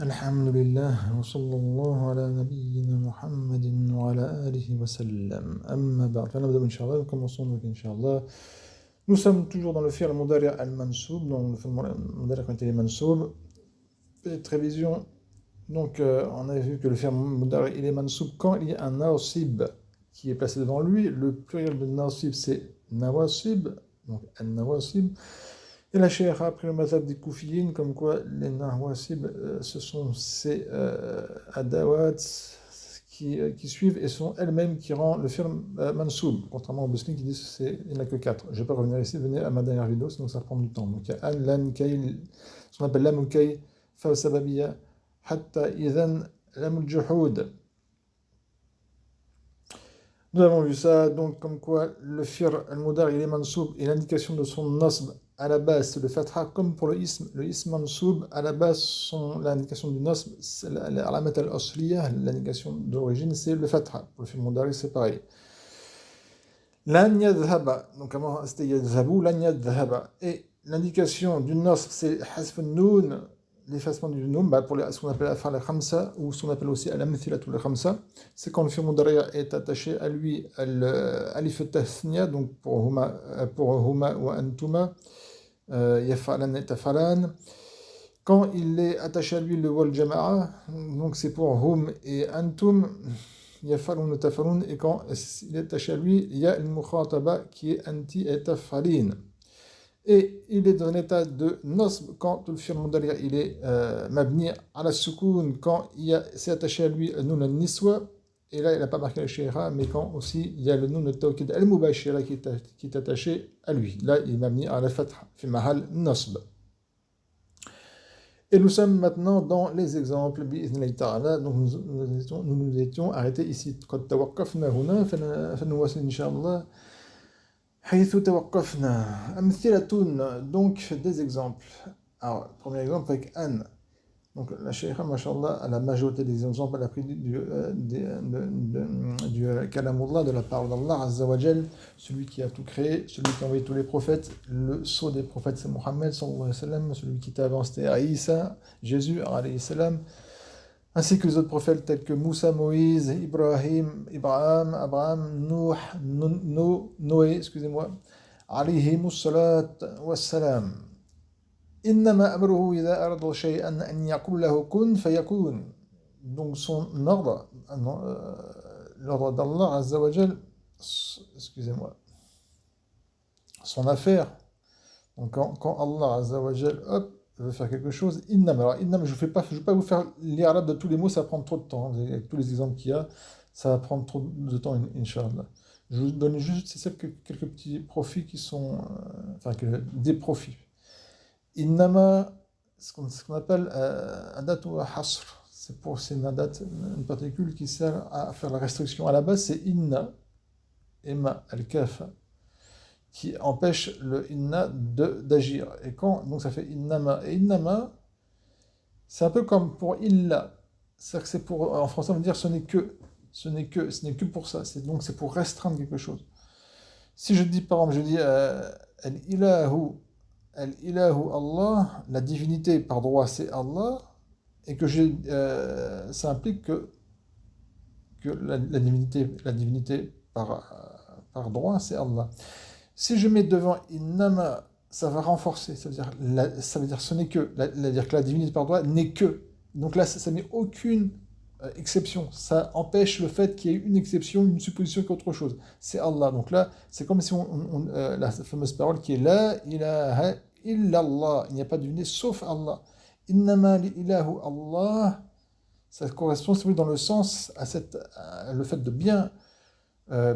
الحمد لله وصلى الله على نبينا محمد وعلى آله وسلم أما بعد فنبدأ إن شاء الله. Nous commençons donc Inch'Allah. Nous sommes toujours dans le fi'l al-mudari' al-mansoub, donc le fi'l al-mudari' quand il est mansoub. Petite révision. Donc on avait vu que le fi'l al-mudari' il est mansoub quand il y a un nasib qui est placé devant lui. Le pluriel de nasib c'est nawasib, donc an-nawasib. Et la Cheikh a pris le mazhab des Koufiyin, comme quoi les nawasib, ce sont ces adawat qui suivent et sont elles-mêmes qui rendent le fi'l mansoub, contrairement aux Buskin qui disent qu'il n'y en a que 4. Je ne vais pas revenir ici, venez à ma dernière vidéo, sinon ça prend du temps. Donc il y a an, lan, kay, ce qu'on appelle lam kay, fa sababiyya, hatta idhan, lam juhud. Nous avons vu ça, donc comme quoi le fi'l al-mudari' il est mansoub et l'indication de son nasb à la base c'est le fatha, comme pour le ism mansoub à la base l'indication du nasb, l'alamat al-asliyah, l'indication d'origine c'est le fatha. Pour le fi'l al-mudari' c'est pareil. Lan yadhhaba, donc avant c'était yadhhabu, lan yadhhaba, et l'indication du nasb c'est hasf an-noun, l'effacement du noun, pour ce qu'on appelle l'af'al al-khamsa, ou ce qu'on appelle aussi al-amthilatu al-khamsa, c'est quand le fi'l mudari' est attaché à lui alif al-tathniya, donc pour huma wa antuma, yaf'alan et taf'alan. Quand il est attaché à lui le wal jama'a, donc c'est pour hum et antum, yaf'alun et taf'alun, et quand il est attaché à lui, il y a al-mukhataba qui est anti et taf'alin. Et il est dans un état de nasb quand le fi'l mudari' il est mabni ala sukoun, quand c'est attaché à lui le noun al-niswa, et là il n'a pas marqué le shayra, mais quand aussi il y a le noun al-tawkid al-mubashira qui est attaché à lui, là il est mabni ala fatha fi mahal nasb. Et nous sommes maintenant dans les exemples bi'idhnillahi ta'ala. Donc nous nous étions arrêtés ici. Qad tawaqqafna huna fanuwasil incha'Allah حيث توقفنا. أمثلة, donc des exemples. Alors, premier exemple avec Anne. Donc la Cheikha, mashallah, à la majorité des exemples, elle a pris du kalamullah, de la parole d'Allah, Azza wa Jal, celui qui a tout créé, celui qui a envoyé tous les prophètes. Le sceau des prophètes, c'est Mohammed, sallallahu alayhi wa sallam. Celui qui t'a avancé à Isa, Jésus, alayhi salam. Ainsi que les autres prophètes tels que Moussa, Moïse, Ibrahim, Abraham, Noé, excusez-moi, alayhimus salat wassalam. Innama amruhu idha arada shay'an an yaqul lahu kun fayakun. Donc son ordre, l'ordre d'Allah Azza wa Jal, excusez-moi, son affaire. Donc quand Allah Azza wa Jal, hop, veut faire quelque chose, innam. Alors, innam, je ne vais pas vous faire l'irab de tous les mots, ça va prendre trop de temps. Avec tous les exemples qu'il y a, ça va prendre trop de temps, Inch'Allah. Je vous donne juste quelques petits profits qui sont. Des profits. Innama, ce qu'on appelle adat ou hasr. C'est une particule qui sert à faire la restriction. À la base, c'est inna, emma, al-kafa, qui empêche le inna d'agir. Et donc ça fait innama. Et innama, c'est un peu comme pour illa. C'est-à-dire que c'est pour, en français on va dire ce n'est que pour ça. C'est pour restreindre quelque chose. Si je dis par exemple, je dis al-ilahu Allah, la divinité par droit c'est Allah, et que ça implique que la divinité par droit c'est Allah. Si je mets devant innama, ça va renforcer, ça veut dire ce n'est que, c'est-à-dire que la divinité par droit n'est que. Donc là, ça met aucune exception. Ça empêche le fait qu'il y ait une exception, une supposition qu'autre chose. C'est Allah. Donc là, c'est comme si la fameuse parole qui est la ilaha illallah. Il n'y a pas de divinité sauf Allah. Innama li ilahu Allah. Ça correspond, si vous voulez, dans le sens à le fait de bien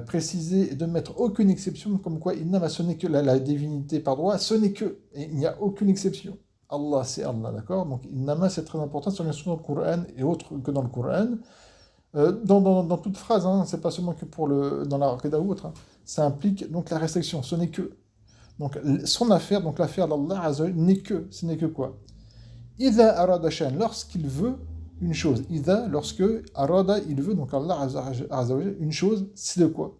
préciser et de mettre aucune exception, comme quoi innama, ce n'est que la divinité par droit, ce n'est que, et il n'y a aucune exception. Allah, c'est Allah, d'accord? Donc innama, c'est très important, c'est bien sûr dans le Coran et autre que dans le Coran. Dans toute phrase, hein, c'est pas seulement que dans la Aqida ou autre, hein. Ça implique donc la restriction, ce n'est que. Donc son affaire, donc l'affaire d'Allah Azza n'est que, ce n'est que quoi? Idha arada shan, lorsqu'il veut une chose. Idha, lorsque arada, il veut, donc Allah Azza wa Jalla, une chose, c'est de quoi?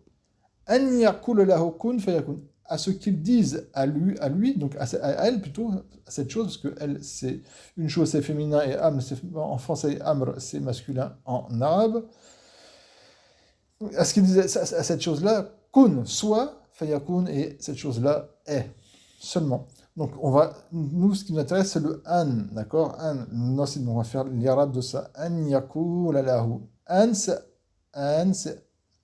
An yaqul lahu kun fayakun. à ce qu'ils disent à lui, donc à elle plutôt, à cette chose, parce que elle, c'est une chose, c'est féminin, et amr, en français, amr, c'est masculin en arabe. À ce qu'il disait, à cette chose-là, kun, soit, fayakun, et cette chose-là est, seulement. Donc, nous, ce qui nous intéresse, c'est le an, d'accord? An, nasib, on va faire l'irab de ça. An yakula lahu. An, c'est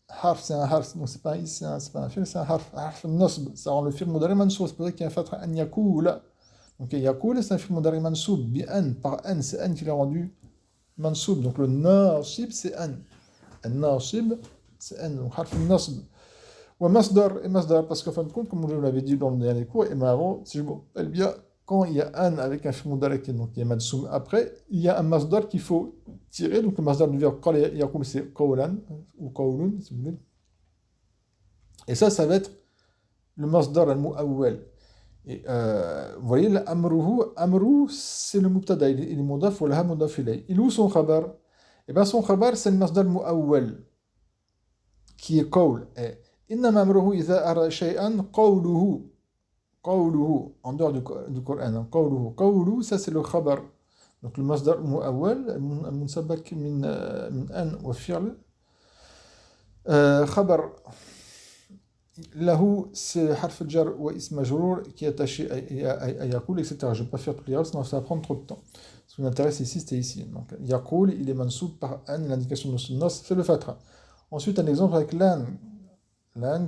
harf, c'est un harf, donc c'est pas un is, c'est pas un fil, c'est un harf. Harf nasb, ça rend le fil mudari mansoub, c'est pour ça qu'il y a un fatha, an yakula. Donc, yakula, c'est un fil mudari mansoub, bi an, par an, c'est an qui l'a rendu mansoub. Donc, le nasib, c'est an. An nasib, c'est un harf nasb. Ou masdar, et masdar, parce qu'en fin de compte, comme je l'avais dit dans le dernier cours, et avant, si je me rappelle bien, quand il y a un avec un fi'l mudari, donc il y a madsoum après, il y a un masdar qu'il faut tirer, donc le masdar du verbe qala yaqul, c'est qawlan, ou qawlun, si vous voulez. Et ça va être le masdar al-mu'awwal. Et vous voyez, amruhu, c'est le mubtada, il est mudaf, ou laha mudaf ilay. Il est où son khabar? Et bien son khabar, c'est le masdar al-mu'awwal, qui est qawl. إنما أمره إذا أراد شيئا قوله en dehors du Coran قوله ça c'est le khabar donc le masdar المؤول المنسبك من أن وفعل خبر له c'est حرف الجر واسم مجرور qui est attaché à يقول etc. Je ne vais pas faire toutes les règles sinon ça va prendre trop de temps. Ce qui m'intéresse ici c'était ici donc يقول il est mansoub par an l'indication de ce nas c'est le fatra. Ensuite un exemple avec l'an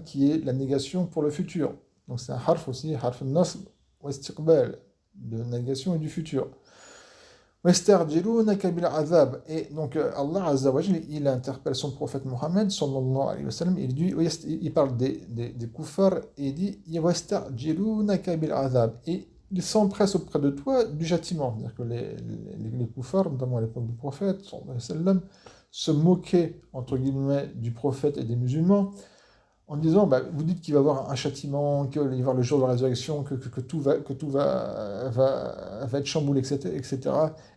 qui est la négation pour le futur. Donc c'est un harf aussi, harf nasb wa istiqbal, de négation et du futur. وَيَسْتَعْجِلُونَكَ بِالْعَذَابِ. Et donc Allah Azza wa Jalla, il interpelle son prophète Mohammed sallallahu alayhi wa sallam, il parle des kuffars et il dit وَيَسْتَعْجِلُونَكَ بِالْعَذَابِ. Et ils s'empressent auprès de toi du châtiment. C'est-à-dire que les kuffars, notamment à l'époque du prophète sallallahu alayhi wa sallam, se moquaient entre guillemets du prophète et des musulmans en disant, vous dites qu'il va y avoir un châtiment, qu'il va y avoir le jour de la résurrection, que tout va être chamboulé, etc.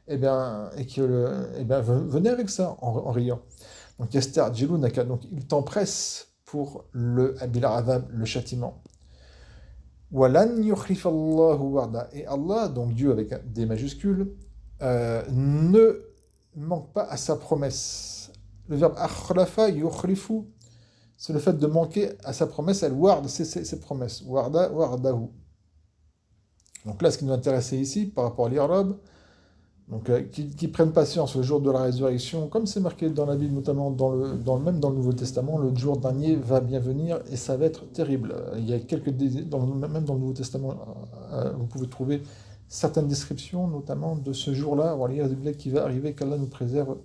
Et bien, venez avec ça en riant. Donc, Yastar Jilunaka, donc il t'empresse pour le Abil Adhab, le châtiment. Walan yukhlifallahu warda. Et Allah, donc Dieu avec des majuscules, ne manque pas à sa promesse. Le verbe akhlafa yukhlifu, c'est le fait de manquer à sa promesse, elle ward, c'est ses promesses. Warda, wardahu. Donc là, ce qui nous intéressait ici, par rapport à l'Irab, donc qui prennent patience le jour de la résurrection, comme c'est marqué dans la Bible, notamment même dans le Nouveau Testament, le jour dernier va bien venir et ça va être terrible. Il y a même dans le Nouveau Testament, vous pouvez trouver certaines descriptions, notamment de ce jour-là, qui va arriver, qu'Allah nous préserve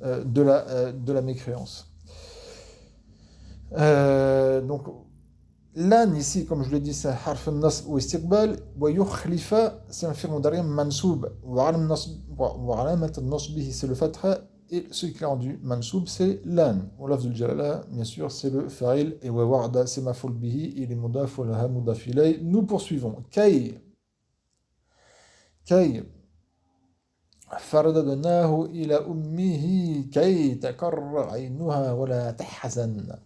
de la mécréance. Donc, l'an ici, comme je l'ai dit, c'est un harf nasb ou istiqbal, wa yukhlifa, c'est un fi'l mudari mansoub, wa alamat nasbihi, c'est le fatha, et ce qui est rendu mansoub, c'est l'an. Wa lafzul jalala, bien sûr, c'est le fa'il, et wa wa'da, c'est maf'ul bihi, il est mudaf, wa laha mudaf ilay. Nous poursuivons. Kay. فرددناه إلى أمه كي تقر عينها ولا تحزن.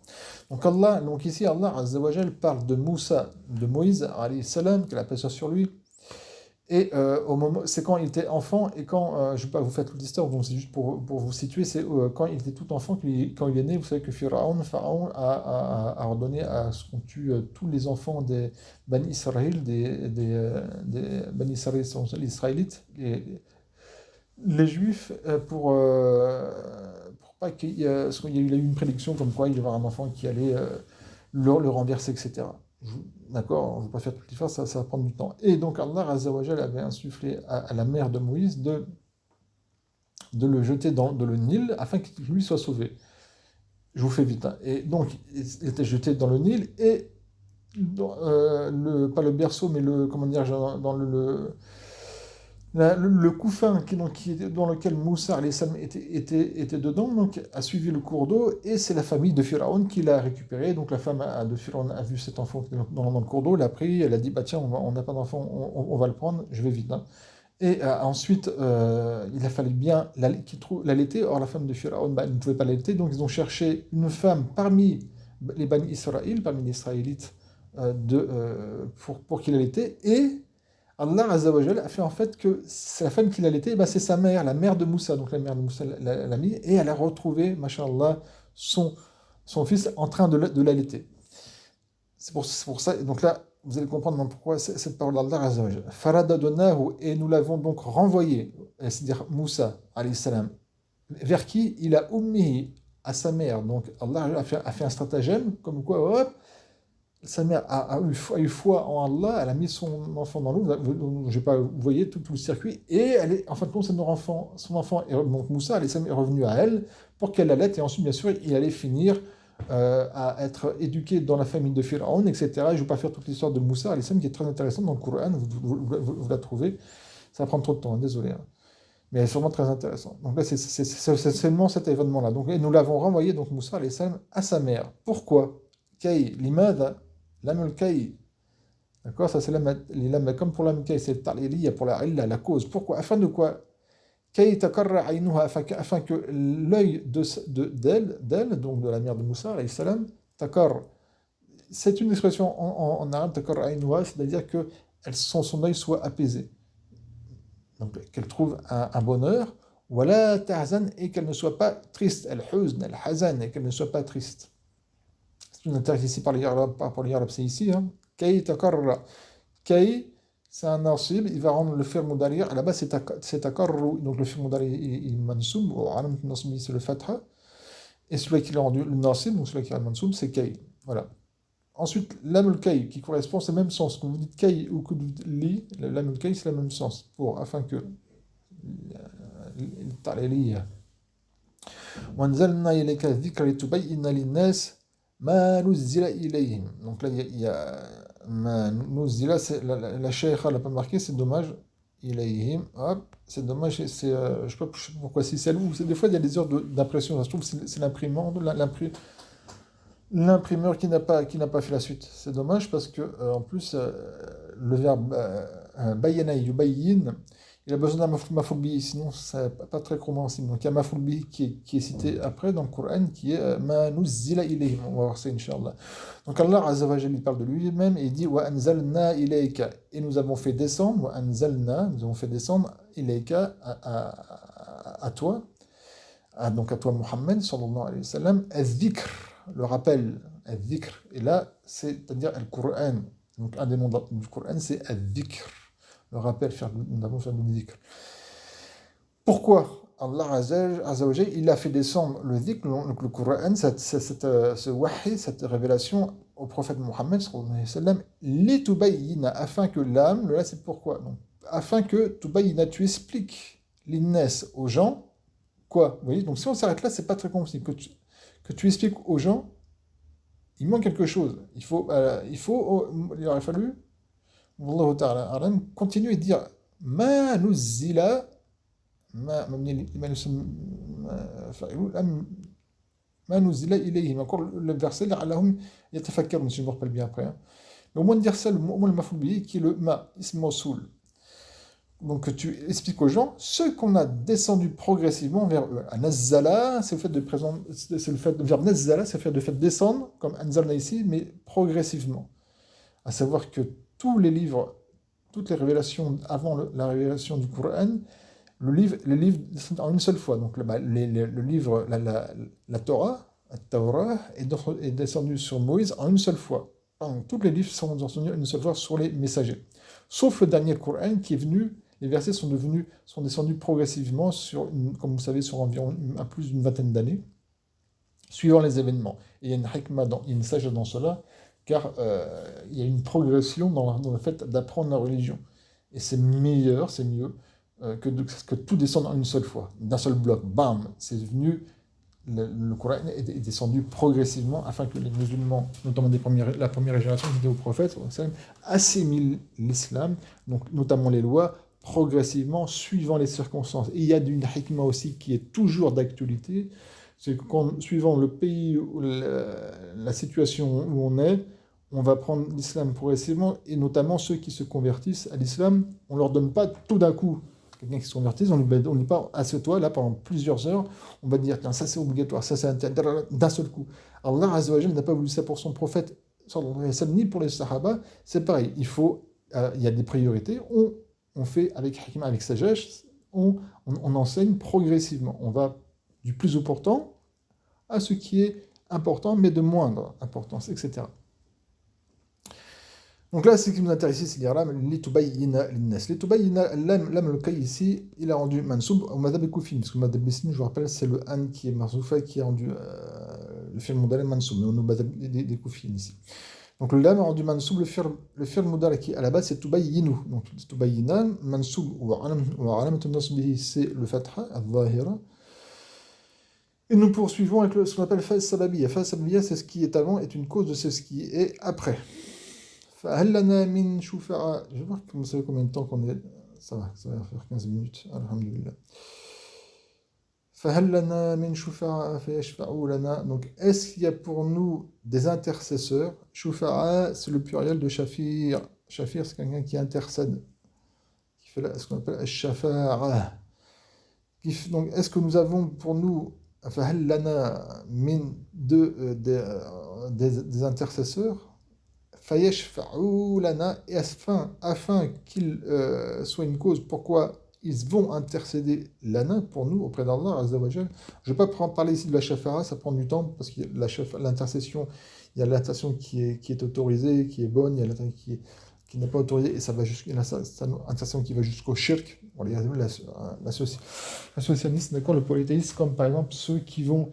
Donc ici Allah Azza wa Jal parle de Moussa, de Moïse alayhi salam, que la paix soit sur lui. Et c'est quand il était enfant, et quand, je ne vais pas vous faire toute l'histoire, donc c'est juste pour vous situer, c'est quand il était tout enfant, quand il est né, vous savez que Pharaon a ordonné à ce qu'on tue tous les enfants des Bani Israël, des Bani Israël, les Israélites, les Juifs, pour pas qu'il y ait, parce qu'il y a eu une prédiction comme quoi il y avait un enfant qui allait le renverser, etc. D'accord, je ne vais pas faire toute l'histoire, ça va prendre du temps. Et donc Allah Azza wa Jal avait insufflé à la mère de Moïse de le jeter dans le Nil afin qu'il lui soit sauvé. Je vous fais vite. Hein. Et donc il était jeté dans le Nil et pas le berceau, mais dans le couffin dans lequel Moussa était dedans, donc, a suivi le cours d'eau, et c'est la famille de Pharaon qui l'a récupéré. Donc la femme de Pharaon a vu cet enfant dans le cours d'eau, l'a pris, elle a dit, tiens, on n'a pas d'enfant, on va le prendre, je vais vite. Hein. Et ensuite, il a fallu bien l'allaiter. Or, la femme de Pharaon ne pouvait pas l'allaiter, donc ils ont cherché une femme parmi les Bani Israël, parmi les Israélites, pour qu'il allaitait. Et Allah Azza wa Jal a fait en fait que c'est la femme qu'il allaitait, ben c'est sa mère, la mère de Moussa. Donc la mère de Moussa l'a mis et elle a retrouvé, masha'Allah, son fils en train de l'allaiter. C'est pour ça, et donc là, vous allez comprendre pourquoi cette parole d'Allah Azza wa Jal. Faradadnahu, et nous l'avons donc renvoyé, c'est-à-dire Moussa, alayhi salam, vers qui? Il a ummihi, à sa mère. Donc Allah a fait un stratagème, comme quoi, hop, sa mère a eu foi en Allah, elle a mis son enfant dans l'eau, je sais pas, vous voyez tout le circuit, et elle est, en fin de compte, son enfant, donc Moussa, est revenu à elle pour qu'elle l'allaite, et ensuite, bien sûr, il allait finir à être éduqué dans la famille de Pharaon, etc. Je ne vais pas faire toute l'histoire de Moussa, qui est très intéressante dans le Coran, vous la trouvez, ça va prendre trop de temps, désolé, hein. Mais elle est sûrement très intéressante. Donc là, c'est seulement cet événement-là. Donc, et nous l'avons renvoyé, donc Moussa, à sa mère. Pourquoi? Kay, limada, lam kay. D'accord? Ça, c'est comme pour l'âme kay, c'est le ta'liliya, pour la illa, la cause. Pourquoi? Afin de quoi? Kay takarra aynuha, afin que l'œil d'elle, donc de la mère de Moussa, alayhi salam, takar, c'est une expression en arabe, takarra aynuha, c'est-à-dire que son œil soit apaisé. Donc qu'elle trouve un bonheur, wala tahzan, et qu'elle ne soit pas triste, al-huzn, al-hazan, et qu'elle ne soit pas triste. C'est une intérêt ici par les Arabes, c'est ici. Kay takarra. Kay, c'est un nasib, il va rendre le fi'l mudari', à la base c'est takarru, donc le fi'l mudari' il est mansoub, ou alam nasbi c'est le fatha, et celui qui l'a rendu le nasib, donc celui qui est le mansoub, c'est kay. Voilà. Ensuite, l'amul kay, qui correspond, c'est le même sens. Quand vous dites kay ou que vous dites li, l'amul kay, c'est le même sens. Afin que. وَأَنزَلْنَا إِلَيْكَ الذِّكْرَ لِتُبَيِّنَ لِلنَّاسِ مَا نُزِّلَ إِلَيْهِمْ. Donc là, il y a مَا نُزِّلَ, la shaykha l'a pas marqué, c'est dommage. إِلَيْهِمْ, hop, c'est dommage, je sais pas pourquoi si c'est vous. Des fois, il y a des erreurs d'impression, ça se trouve, c'est l'imprimant, l'imprimeur qui n'a pas fait la suite. C'est dommage parce que, en plus, le verbe bayana yubayyin, il a besoin d'un mafoul bihi, sinon c'est pas très compréhensible. Donc il y a mafoul bihi qui est cité après dans le Coran, qui est ma nuzzila ilayhim. On va voir ça, Inch'Allah. Donc Allah Azza wa Jalla, il parle de lui-même et il dit wa anzalna ilayka, et nous avons fait descendre, wa anzalna, nous avons fait descendre ilayka, à toi, donc à toi Muhammad sallallahu alayhi wa sallam, al-dhikr, le rappel, al-dhikr. Et là, c'est-à-dire al-Qur'an. Donc un des noms du Qur'an, c'est al-dhikr, le rappel, nous avons fait du dhikr. Pourquoi Allah Azza wa Jalla, il a fait descendre le dhikr, donc le Qur'an, ce wahi, cette révélation au prophète Muhammad sallallahu alayhi wa sallam, li tubayyina, afin que l'âme, là c'est pourquoi, donc, afin que tubayyina, tu expliques l'innes aux gens, quoi, vous voyez, donc si on s'arrête là, c'est pas très compliqué, que tu expliques aux gens, il manque quelque chose. Il aurait fallu, Wallahu ta'ala a'lam, continuer et dire ma nuzila, ma nuzila ilayhim. Encore le verset, la'allahum yatafakkarun, si je me rappelle bien après. Mais au moins de dire ça, au moins le maf'ul bihi, qui est le ma, ism mawsoul. Donc que tu expliques aux gens ce qu'on a descendu progressivement vers eux. Nazzala, c'est le verbe nazzala, c'est le fait de descendre, comme anzalna ici, mais progressivement. À savoir que tous les livres, toutes les révélations avant la révélation du Coran, les livres descendent en une seule fois. Donc le livre, la Torah, est descendu sur Moïse en une seule fois. Donc tous les livres sont descendus en une seule fois sur les messagers. Sauf le dernier Coran qui est venu. Les versets sont descendus progressivement comme vous savez, sur environ plus d'une vingtaine d'années, suivant les événements. Et il y a une hikmah, il y a une sagesse dans cela, car il y a une progression dans le fait d'apprendre la religion. Et c'est mieux que tout descende en une seule fois, d'un seul bloc. Bam, c'est venu, le Coran est descendu progressivement afin que les musulmans, notamment la première génération qui était au prophète, assimilent l'islam, donc notamment les lois, progressivement, suivant les circonstances. Et il y a une hikmah aussi qui est toujours d'actualité, c'est que suivant le pays, la situation où on est, on va prendre l'islam progressivement, et notamment ceux qui se convertissent à l'islam, on ne leur donne pas tout d'un coup. Quelqu'un qui se convertisse, on ne dit pas, assieds-toi là pendant plusieurs heures, on va dire, tiens, ça c'est obligatoire, ça c'est interdit, d'un seul coup. Allah Azza wa Jalla n'a pas voulu ça pour son prophète, sallallahu alayhi wa sallam, ni pour les sahaba, c'est pareil. Il y a des priorités, on fait avec hikmah, avec sagesse, on enseigne progressivement. On va du plus important à ce qui est important, mais de moindre importance, etc. Donc là, ce qui nous intéresse ici, c'est l'irlam, litubayyina linnas. Litubayyina, l'am le kay ici, il a rendu mansoub au madhab al-Koufi, parce que le madhab al-Bisni, je vous rappelle, c'est le an qui est marzoufa, qui a rendu le fi'l mudari mansoub, mais on est au madhab des Koufin ici. Donc le lam a rendu mansoub, le fi'l mudari qui à la base c'est tubayyinu. Donc tubayyina, mansoub ou alamat al-nasbihi, c'est le fatha, al-zahira. Et nous poursuivons avec ce qu'on appelle phase sababiyya. Phase sababiyya, c'est ce qui est avant, est une cause de ce qui est après. فهل لنا من شفعاء. Je vais voir, vous savez combien de temps qu'on est. Ça va faire 15 minutes. Alhamdulillah. فهل لنا من شفعاء فيشفعوا لنا. Donc, est-ce qu'il y a pour nous des intercesseurs? Shufa'a, c'est le pluriel de shafir. Shafir, c'est quelqu'un qui intercède, qui fait ce qu'on appelle ash-shafa'a. Donc, est-ce que nous avons pour nous فهل لنا من des intercesseurs? فَيَشْفَعُوا لَنَا, et afin qu'il soit une cause, pourquoi ils vont intercéder lana pour nous auprès d'Allah Azza wa Jal. Je ne vais pas parler ici de la shafara, ça prend du temps, parce que l'intercession, il y a l'intercession qui est autorisée, qui est bonne, il y a l'intercession qui n'est pas autorisée, et ça va l'intercession qui va jusqu'au shirk, l'associanisme, d'accord, le polythéisme, comme par exemple ceux qui vont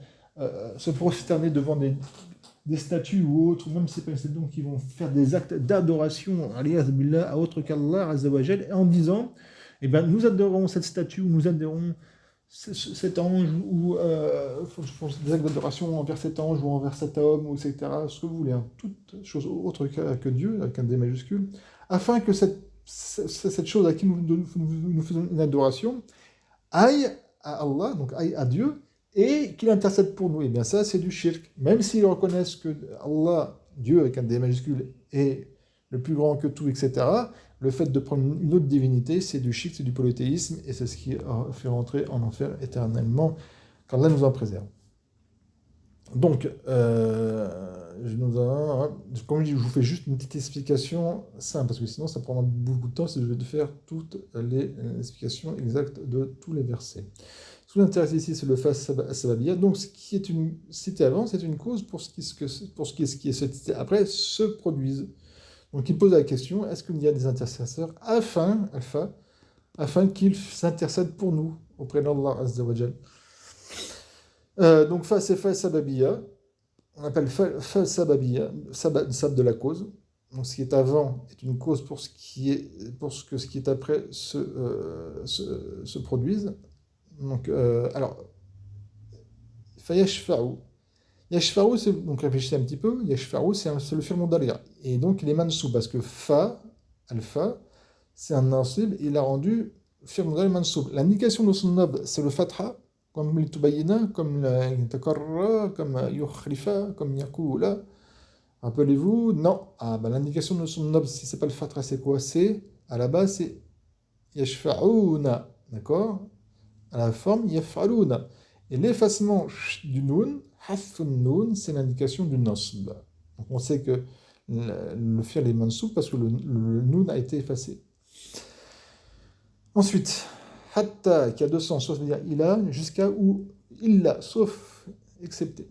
se prosterner devant des statues ou autres, ou même si c'est pas une statue, donc qui vont faire des actes d'adoration à autre qu'Allah Azza wa Jal, en disant, eh ben, nous adorons cette statue, ou nous adorons cet ange, ou des actes d'adoration envers cet ange, ou envers cet homme, ou etc., ce que vous voulez, hein, toute chose autre que Dieu, avec un D majuscule, afin que cette chose à qui nous faisons une adoration aille à Allah, donc aille à Dieu, et qu'il intercède pour nous. Et bien ça, c'est du shirk. Même s'ils reconnaissent que Allah, Dieu avec un D majuscule, est le plus grand que tout, etc., le fait de prendre une autre divinité, c'est du shirk, c'est du polythéisme, et c'est ce qui fait rentrer en enfer éternellement, qu'Allah nous en préserve. Donc, comme je dis, je vous fais juste une petite explication simple, parce que sinon ça prendra beaucoup de temps si je vais faire toutes les explications exactes de tous les versets. Ce qui nous intéresse ici, c'est le phase sababiyya. Donc, ce qui est cité avant, c'est une cause pour ce qui est cité après se produise. Donc, il pose la question, est-ce qu'il y a des intercesseurs afin qu'ils s'intercèdent pour nous auprès d'Allah Azza wa Jal. Donc, phase, c'est phase sababiyya. On appelle phase sababiyya, sab de la cause. Donc, ce qui est avant est une cause pour que ce qui est après se produise. Donc, alors, Yashfa'u. Yashfa'u, donc réfléchissez un petit peu, Yashfa'u, c'est le fi'l mudari'. Et donc, il est mansoub, parce que alpha, c'est un nasib, il a rendu fi'l mudari' mansoub. L'indication de son nob, c'est le fatha, comme l'itubayina, comme takarra, comme yukhrifa, comme yakula. Rappelez-vous, non. L'indication de son nob, si c'est pas le fatha, c'est quoi? À la base, c'est Yashfa'una, d'accord? À la forme yaf'aluna. Et l'effacement du noun, hafun noun, c'est l'indication du nasb. Donc on sait que le fi'l est mansoub parce que le noun a été effacé. Ensuite, hatta, qui a deux sens, soit c'est-à-dire il a, jusqu'à ou illa, sauf, excepté.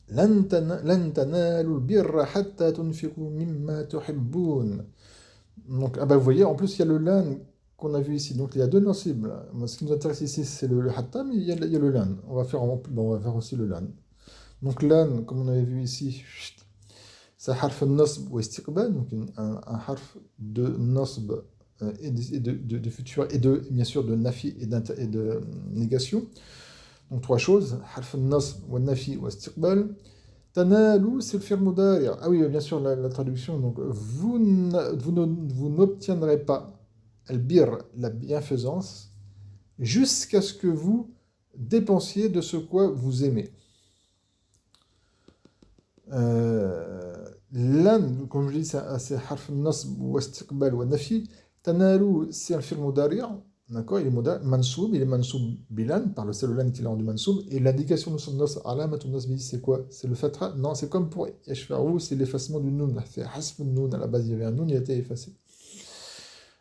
Lan tanalu birra hatta tunfiqu mimma tuhibbun. Donc, vous voyez, en plus il y a le lan qu'on a vu ici. Donc il y a deux nasibs. Ce qui nous intéresse ici, c'est le hatta, mais il y a le lan. On va faire aussi le lan. Donc lan, comme on avait vu ici, c'est harf nasb ou istiqbal, donc un harf de nasb et de futur, et bien sûr de nafi et de négation. Donc trois choses, harf nasb ou nafi ou istiqbal. Tanalu, c'est le fi'l mudari'. Ah oui, bien sûr, la traduction. Donc vous n'obtiendrez pas al-bir, la bienfaisance, jusqu'à ce que vous dépensiez de ce quoi vous aimez. Lan, comme je dis, c'est harf nasb ou istiqbal ou nafi. Tanalu, c'est un fi'l mudari'. d'accord, il est mansoub bilan, par le seul lan qu'il a rendu mansoub, et l'indication de son nos, alamatun nasbi, c'est quoi? C'est le fatha? Non, c'est comme pour yashfa'u, c'est l'effacement du noun, c'est hasf noun, à la base il y avait un noun, il a été effacé.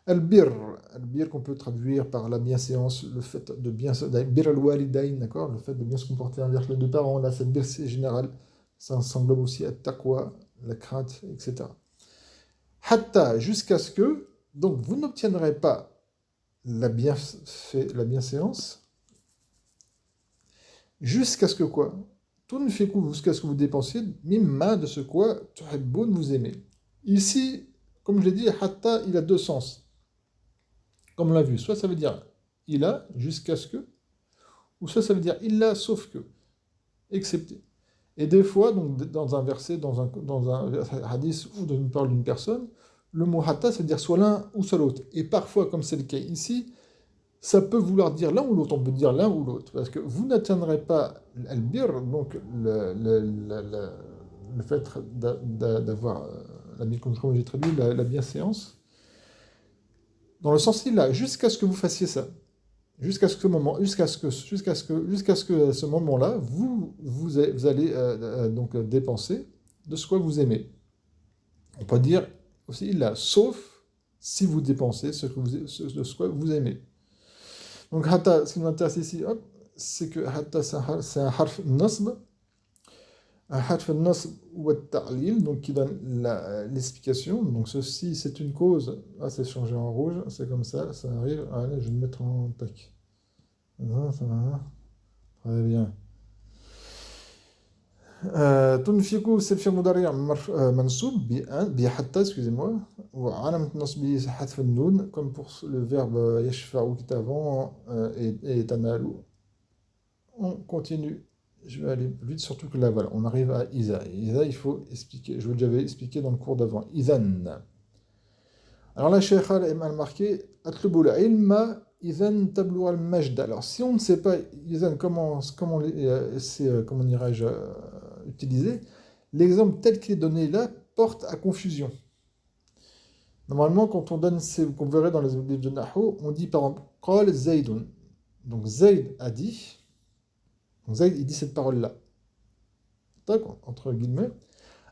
Al-bir, al-bir qu'on peut traduire par la bienséance, le fait de bien se... Bir al-walidayn, d'accord, le fait de bien se comporter envers les deux parents, là, cette bir c'est général, ça englobe aussi at-taqwa, la crainte, etc. Hatta, jusqu'à ce que, donc vous n'obtiendrez pas la bienséance, jusqu'à ce que quoi? Tout ne fait coup, jusqu'à ce que vous dépensiez, mimma de ce quoi, tuhibboun, vous aimez. Ici, comme je l'ai dit, hatta, il a deux sens. Comme on l'a vu, soit ça veut dire il a jusqu'à ce que, ou soit ça veut dire il a sauf que, excepté. Et des fois, donc, dans un verset, dans un hadith ou dans une parole d'une personne, le mot hatta, ça veut dire soit l'un ou soit l'autre. Et parfois, comme c'est le cas ici, ça peut vouloir dire l'un ou l'autre, on peut dire l'un ou l'autre, parce que vous n'atteindrez pas al-bir, donc le fait d'avoir, comme j'ai traduit, la bienséance, dans le sens il a, jusqu'à ce que vous fassiez ça. Jusqu'à ce que ce moment-là, vous allez donc dépenser de ce que vous aimez. On peut dire aussi là, sauf si vous dépensez de ce que vous aimez. Donc hatta, ce qui nous intéresse ici, hop, c'est que hatta c'est un harf nasb, un harf nasb ou ta'lil, donc qui donne l'explication. Donc ceci c'est une cause. Ah, c'est changé en rouge, c'est comme ça arrive. Allez, je vais le mettre en tac. Ça va. Très bien. تنفق c'est le fi'l mudari' منصوب بحتى, excusez-moi, وعلامة نصبه حذف النون comme pour le verbe يشفع qui est avant et تنال. On continue. Je vais aller plus vite, surtout que là, voilà, on arrive à Isa. Isa, il faut expliquer. Je vous l'avais expliqué dans le cours d'avant. Izan. Alors là, Cheikh a marqué Atlubul ilma Izan tablu al majd. Alors, si on ne sait pas Izan, comment dirais-je utiliser, l'exemple tel qu'il est donné là porte à confusion. Normalement, quand on donne, qu'on verrait dans les livres de Nahu, on dit par exemple Qal Zaydun. Donc Zayd a dit. Donc Zayd, il dit cette parole-là. D'accord, entre guillemets.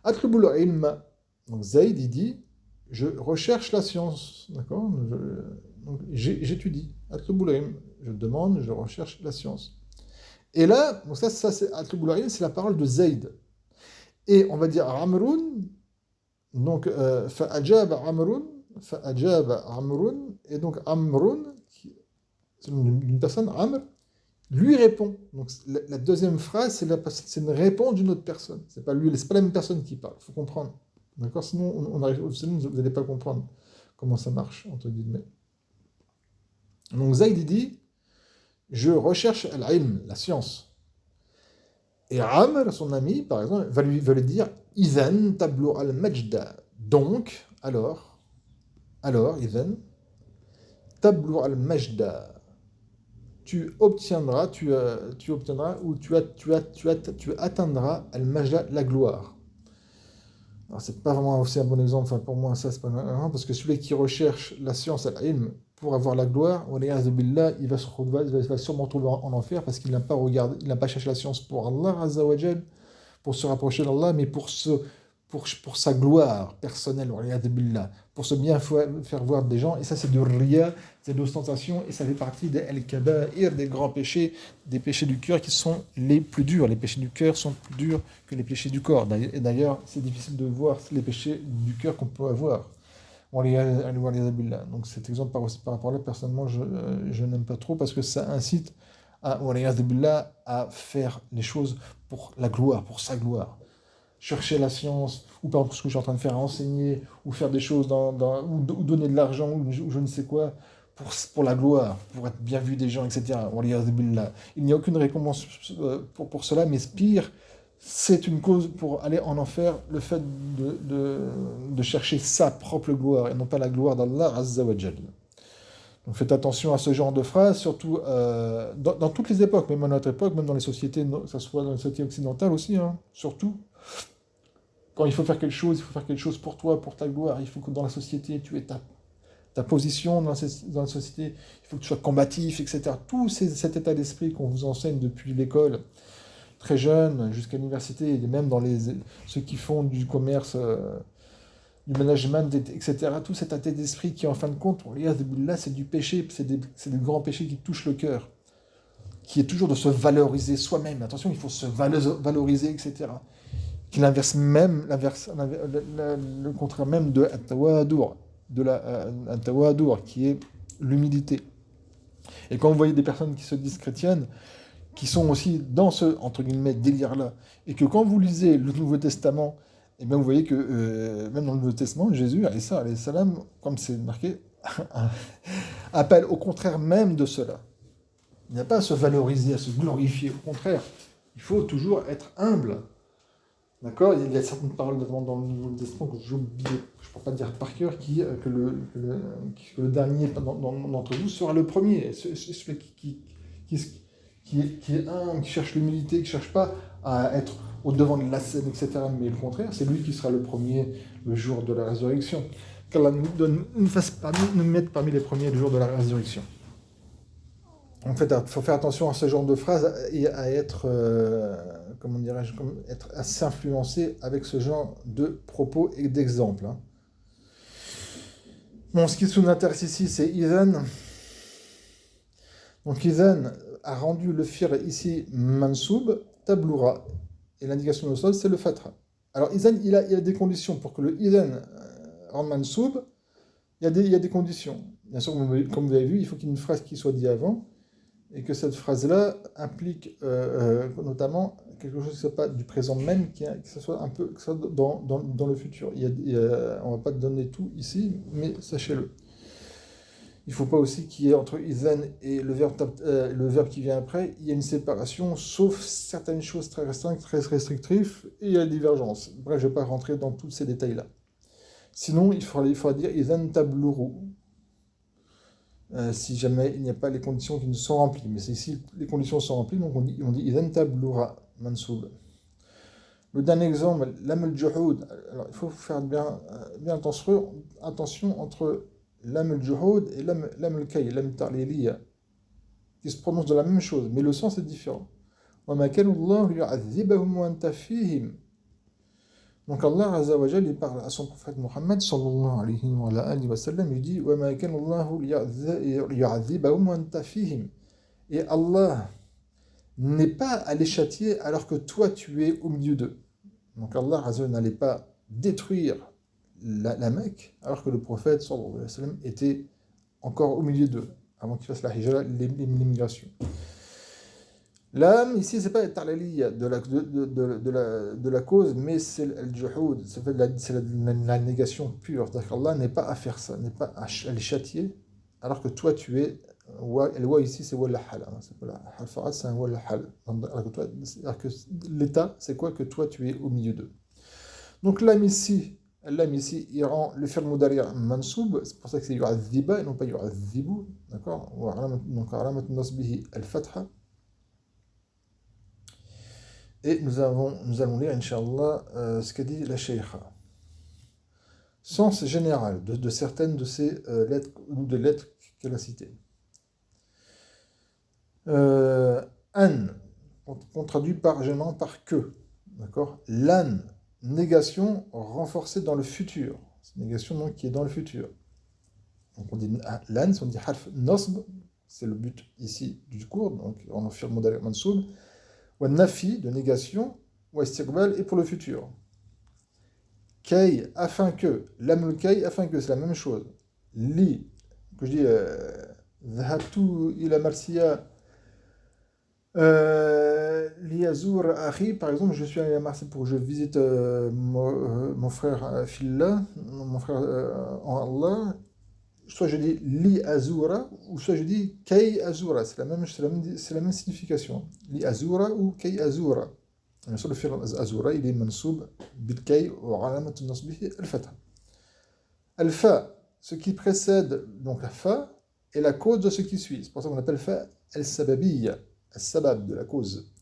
Atlubul ilma. Donc Zayd, il dit je recherche la science. D'accord, donc j'étudie. Atlubul ilm. Je demande, je recherche la science. Et là, donc ça c'est Atlubul ilm, c'est la parole de Zayd. Et on va dire Amrun, donc fa'ajab Amrun, et donc Amrun, c'est une personne, Amr, lui répond. Donc la deuxième phrase, c'est une réponse d'une autre personne. C'est pas la même personne qui parle. Il faut comprendre. D'accord? Sinon, vous n'allez pas comprendre comment ça marche, entre guillemets. Donc Zayd il dit, je recherche al-ilm, la science. Et Amr, son ami, par exemple, va lui dire Izan tablu al-majda. Donc, alors, Izan, tablu al-majda. Tu obtiendras ou tu atteindras al-majda, la gloire. Alors, c'est pas vraiment aussi un bon exemple, enfin, pour moi, ça, c'est pas un parce que celui qui recherche la science, al-ilm, pour avoir la gloire, il va sûrement trouver en enfer parce qu'il n'a pas regardé, il n'a pas cherché la science pour Allah, Azza wa Jal, pour se rapprocher d'Allah, mais pour sa gloire personnelle, pour se bien faire voir des gens. Et ça, c'est de riya, c'est de l'ostentation, et ça fait partie des al-kaba'ir, des grands péchés, des péchés du cœur qui sont les plus durs. Les péchés du cœur sont plus durs que les péchés du corps. Et d'ailleurs, c'est difficile de voir les péchés du cœur qu'on peut avoir. Donc cet exemple par rapport à là, personnellement, je n'aime pas trop parce que ça incite à faire les choses pour la gloire, pour sa gloire. Chercher la science, ou par exemple ce que je suis en train de faire, enseigner, ou faire des choses, ou donner de l'argent, ou je ne sais quoi, pour la gloire, pour être bien vu des gens, etc. Il n'y a aucune récompense pour cela, mais pire, c'est une cause pour aller en enfer, le fait de chercher sa propre gloire, et non pas la gloire d'Allah Azza wa Jal. Donc faites attention à ce genre de phrases, surtout dans toutes les époques, même à notre époque, même dans les sociétés, que ce soit dans les sociétés occidentales aussi, hein, surtout. Quand il faut faire quelque chose pour toi, pour ta gloire. Il faut que dans la société, tu aies ta position dans la société, il faut que tu sois combatif, etc. Tout cet état d'esprit qu'on vous enseigne depuis l'école, très jeune, jusqu'à l'université, et même dans ceux qui font du commerce, du management, etc. Tout cet état d'esprit qui, en fin de compte, là, c'est du péché, c'est des grands péchés qui touchent le cœur, qui est toujours de se valoriser soi-même. Attention, il faut se valoriser, etc. Qui l'inverse même, le contraire même de at-tawadur, qui est l'humilité. Et quand vous voyez des personnes qui se disent chrétiennes, qui sont aussi dans ce, entre guillemets, délire-là, et que quand vous lisez le Nouveau Testament, et bien vous voyez que même dans le Nouveau Testament, Jésus, alayhi salam, comme c'est marqué, appelle au contraire même de cela. Il n'y a pas à se valoriser, à se glorifier. Au contraire, il faut toujours être humble. D'accord? Il y a certaines paroles dans le Nouveau Testament que j'ai oublié, je ne peux pas dire par cœur, que le dernier d'entre vous sera le premier. Celui qui est humble, qui cherche l'humilité, qui ne cherche pas à être au-devant de la scène, etc. Mais au contraire, c'est lui qui sera le premier le jour de la résurrection. Qu'Allah nous mette parmi les premiers le jour de la résurrection. En fait, il faut faire attention à ce genre de phrases et à être, comment dirais-je, être assez influencé avec ce genre de propos et d'exemples. Hein. Bon, ce qui nous intéresse ici, c'est Izan. Donc Izan a rendu le fi'l ici mansoub, tabloura. Et l'indication de sol, c'est le fatra. Alors Izan, il a des conditions pour que le Izan rende mansoub. Il y a des conditions. Bien sûr, comme vous avez vu, il faut qu'il y ait une phrase qui soit dite avant. Et que cette phrase-là implique notamment quelque chose qui ne soit pas du présent même, que ce soit un peu que ce soit dans le futur. On ne va pas te donner tout ici, mais sachez-le. Il ne faut pas aussi qu'il y ait entre izan et le verbe qui vient après, il y a une séparation, sauf certaines choses très restreintes, très restrictives, et il y a divergence. Bref, je ne vais pas rentrer dans tous ces détails-là. Sinon, il faudra dire izan tablourou. Si jamais il n'y a pas les conditions qui ne sont remplies. Mais c'est ici, les conditions sont remplies, donc on dit idhan tabloura mansoub. Le dernier exemple, lam al-juhud. Alors il faut faire bien attention entre lam al-juhud et lam al-kay, lam ta'liliya, qui se prononcent de la même chose, mais le sens est différent. Wa ma kana Allah yu'adhibahum wa anta fihim. Donc Allah Azza wa Jal, il parle à son prophète Muhammad sallallahu alayhi wa sallam, il dit wa ma kana Allahu yu'adhibahum wa anta fihim. Et Allah n'est pas à les châtier alors que toi tu es au milieu d'eux. Donc Allah Azza wa Jal n'allait pas détruire la Mecque alors que le prophète sallallahu alayhi wa sallam était encore au milieu d'eux avant qu'il fasse la hijra, l'immigration. L'âme, ici, ce n'est pas ta'laliya de la cause, mais c'est le-juhud, c'est la négation pure. C'est-à-dire qu'Allah n'est pas à faire ça, n'est pas à les châtier, alors que toi, tu es. Et le wa ici, c'est wa la-hal. C'est pas la hal-farad, c'est un wa la-hal. C'est-à-dire que l'état, c'est quoi? Que toi, tu es au milieu d'eux. Donc l'âme ici, il rend le fi'l mudari' mansoub, c'est pour ça que c'est yu'adhiba et non pas yu'adhibu. D'accord? Donc, alamat nasbihi al-fatha. Et nous allons lire, Inch'Allah, ce qu'a dit la Shaykha. Sens général de certaines de ces lettres, ou des lettres qu'elle a citées. An, qu'on traduit généralement par que. D'accord? Lan, négation renforcée dans le futur. C'est une négation donc, qui est dans le futur. Donc on dit lan, on dit harf nasb, c'est le but ici du cours, donc on en fait le modèle mansoub. Ou nafi, de négation, ou istiqbal, et pour le futur. Kay, afin que. Lamul kay, afin que, c'est la même chose. Li, que je dis, dhahabtu ila Marsiya, li azur akhi, par exemple, je suis allé à Marseille pour que je visite mon frère Fillah, mon frère en Allah. Soit je dis li azura, ou soit je dis kay azura. C'est la même signification. Li azura ou kay azura. Bien sûr, le fi'l azura, il est mansoub bil kay ou alamat nasbihi al-fatha. Al-fa, ce qui précède donc la fa, est la cause de ce qui suit. C'est pour ça qu'on appelle fa al-sababiyya, al-sabab de la cause.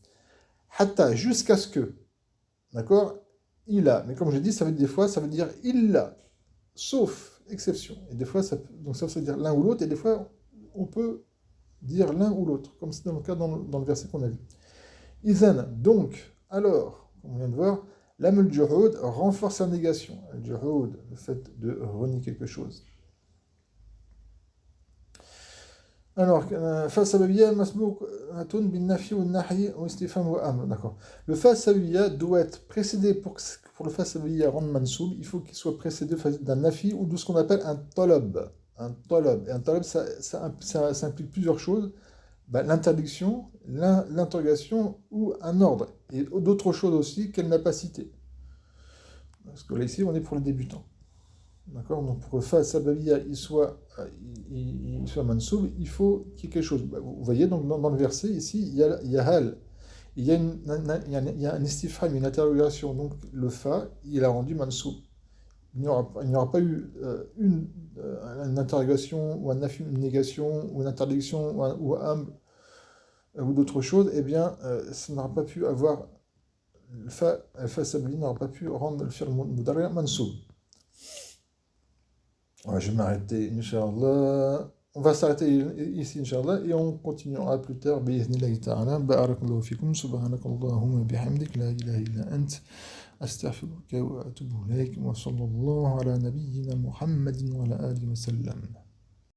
Hatta, jusqu'à ce que. D'accord? Il a. Mais comme je dis, ça veut dire des fois, ça veut dire illa. Sauf, exception. Et des fois, donc ça veut dire l'un ou l'autre, et des fois, on peut dire l'un ou l'autre, comme c'est dans le cas dans le verset qu'on a vu. Izan, donc, alors, comme on vient de voir, l'am al-juhud renforce la négation. Al-juhud, le fait de renier quelque chose. Alors, fa sababiyya masbouqatun bin nafi wa nahi wa istifham wa amr. D'accord. Le fa sababiyya doit être précédé pour le fa sababiyya rendre mansoub, il faut qu'il soit précédé d'un nafi ou de ce qu'on appelle un talab. Un talab. Et un talab, ça implique plusieurs choses. Ben, l'interdiction, l'interrogation ou un ordre. Et d'autres choses aussi qu'elle n'a pas citées. Parce que là, ici, on est pour les débutants. D'accord. Donc, pour que fa sababiyya il soit mansoub, il faut qu'il y ait quelque chose. Ben, vous voyez, donc, dans le verset, ici, il y a hal. Il y a un istifham, une interrogation. Donc, le fa, il a rendu mansoub. Il n'y aura pas eu une interrogation, ou une négation, ou une interdiction, ou un ou d'autres choses, eh bien, ça n'aura pas pu avoir, le fa sabli n'aura pas pu rendre le fi'l mudari' mansoub. Ouais, je vais m'arrêter, Inch'Allah. On va s'arrêter ici, Inch'Allah, et on continuera plus tard, bi'iznillahi ta'ala. Barakallahu fikum, subhanakallahumma bihamdik, la ilaha illa ant, astaghfiruka wa atubu ilayk, wa sallallahu ala nabiyyina Muhammadin wa ala alihi wa sallam.